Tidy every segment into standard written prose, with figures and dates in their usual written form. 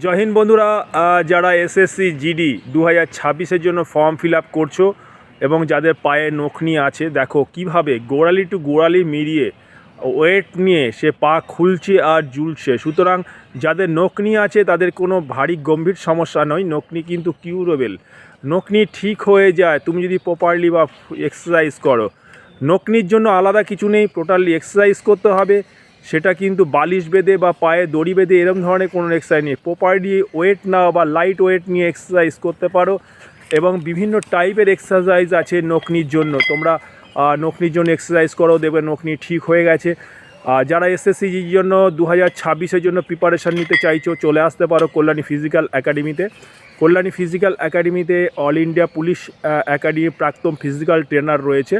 জয় হিন্দ বন্ধুরা। যারা SSC GD 2026-এর জন্য ফর্ম ফিল আপ করছো এবং যাদের পায়ে নখনি আছে, দেখো কিভাবে গোড়ালি টু গোড়ালি মিলিয়ে ওয়েট নিয়ে সে পা খুলছে আর ঝুলছে। সুতরাং যাদের নখনি আছে তাদের কোনো ভারী গম্ভীর সমস্যা নয়, নখনি কিন্তু কিউরেবল। নখনি ঠিক হয়ে যায় তুমি যদি প্রপারলি বা এক্সারসাইজ করো। নখনির জন্য আলাদা কিছু নেই, টোটালি এক্সারসাইজ করতে হবে। সেটা কিন্তু বালিশ বেঁধে বা পায়ে দড়ি বেঁধে এরকম ধরনের কোনো এক্সারসাইজ নেই। প্রপারলি ওয়েট নাও বা লাইট ওয়েট নিয়ে এক্সারসাইজ করতে পারো। এবং বিভিন্ন টাইপের এক্সারসাইজ আছে নখনির জন্য। তোমরা নখনির জন্য এক্সারসাইজ করো, দেখবে নখনি ঠিক হয়ে গেছে। যারা এসএসসির জন্য 2026-এর জন্য প্রিপারেশান নিতে চাইছো, চলে আসতে পারো কল্যাণী ফিজিক্যাল একাডেমিতে। কল্যাণী ফিজিক্যাল একাডেমিতে অল ইন্ডিয়া পুলিশ একাডেমি প্রাক্তন ফিজিক্যাল ট্রেনার রয়েছে।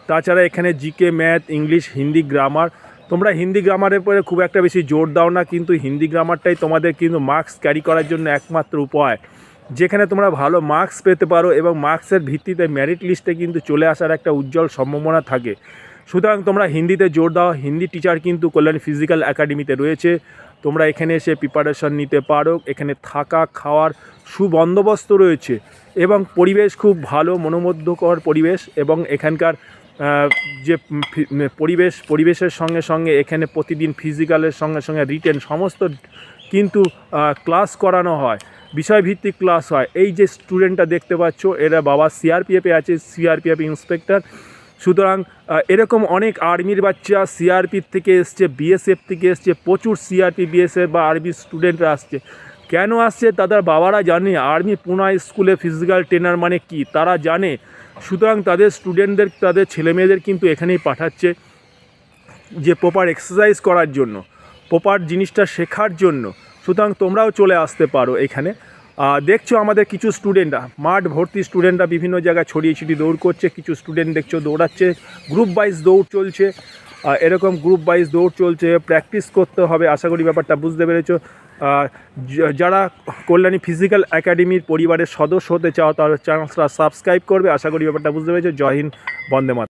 তাছাড়া এখানে GK, math, English, Hindi, grammar. তোমরা হিন্দি গ্রামারের পরে খুব একটা বেশি জোর দাও না, কিন্তু হিন্দি গ্রামারটাই তোমাদের কিন্তু মার্কস ক্যারি করার জন্য একমাত্র উপায়, যেখানে তোমরা ভালো মার্কস পেতে পারো এবং মার্কসের ভিত্তিতে মেরিট লিস্টে কিন্তু চলে আসার একটা উজ্জ্বল সম্ভাবনা থাকে। সুতরাং তোমরা হিন্দিতে জোর দাও। হিন্দি টিচার কিন্তু কল্যাণী ফিজিক্যাল একাডেমিতে রয়েছে। তোমরা এখানে এসে প্রিপারেশন নিতে পারো। এখানে থাকা খাওয়ার সুবন্দোবস্ত রয়েছে এবং পরিবেশ খুব ভালো, মনোমুগ্ধকর পরিবেশ। এবং এখানকার যে পরিবেশের সঙ্গে সঙ্গে এখানে প্রতিদিন ফিজিক্যালের সঙ্গে সঙ্গে রিটেন সমস্ত কিন্তু ক্লাস করানো হয়, বিষয়ভিত্তিক ক্লাস হয়। এই যে স্টুডেন্টটা দেখতে পাচ্ছ, এরা বাবা সিআরপিএফে আছে, সিআরপিএফ ইন্সপেক্টর। সুতরাং এরকম অনেক আর্মির বাচ্চা সিআরপিএফ থেকে এসছে, বিএসএফ থেকে এসছে, প্রচুর সিআরপি, বিএসএফ বা আর্মি স্টুডেন্টরা আসছে। কেন আসছে? তাদের বাবারা জানে আর্মি পুনা স্কুলে ফিজিক্যাল ট্রেনার মানে কি, তারা জানে। সুতরাং তাদের স্টুডেন্টদের, তাদের ছেলেমেয়েদের কিন্তু এখানেই পাঠাচ্ছে যে প্রপার এক্সারসাইজ করার জন্য, প্রপার জিনিসটা শেখার জন্য। সুতরাং তোমরাও চলে আসতে পারো এখানে। দেখছো আমাদের কিছু স্টুডেন্টরা, মাঠ ভর্তি স্টুডেন্টরা বিভিন্ন জায়গায় ছড়িয়ে ছিটিয়ে দৌড় করছে। কিছু স্টুডেন্ট দেখছো দৌড়াচ্ছে, গ্রুপ ওয়াইজ দৌড় চলছে। এরকম গ্রুপ ওয়াইজ দৌড় চলছে, প্র্যাকটিস করতে হবে। আশা করি ব্যাপারটা বুঝতে পেরেছো। যারা কল্যাণী ফিজিক্যাল একাডেমির পরিবারের সদস্য হতে চাও, তাহলে চ্যানেলটা সাবস্ক্রাইব করবে। আশা করি ব্যাপারটা বুঝতে পেরেছো। জয় হিন্দ, বন্দে মাতরম।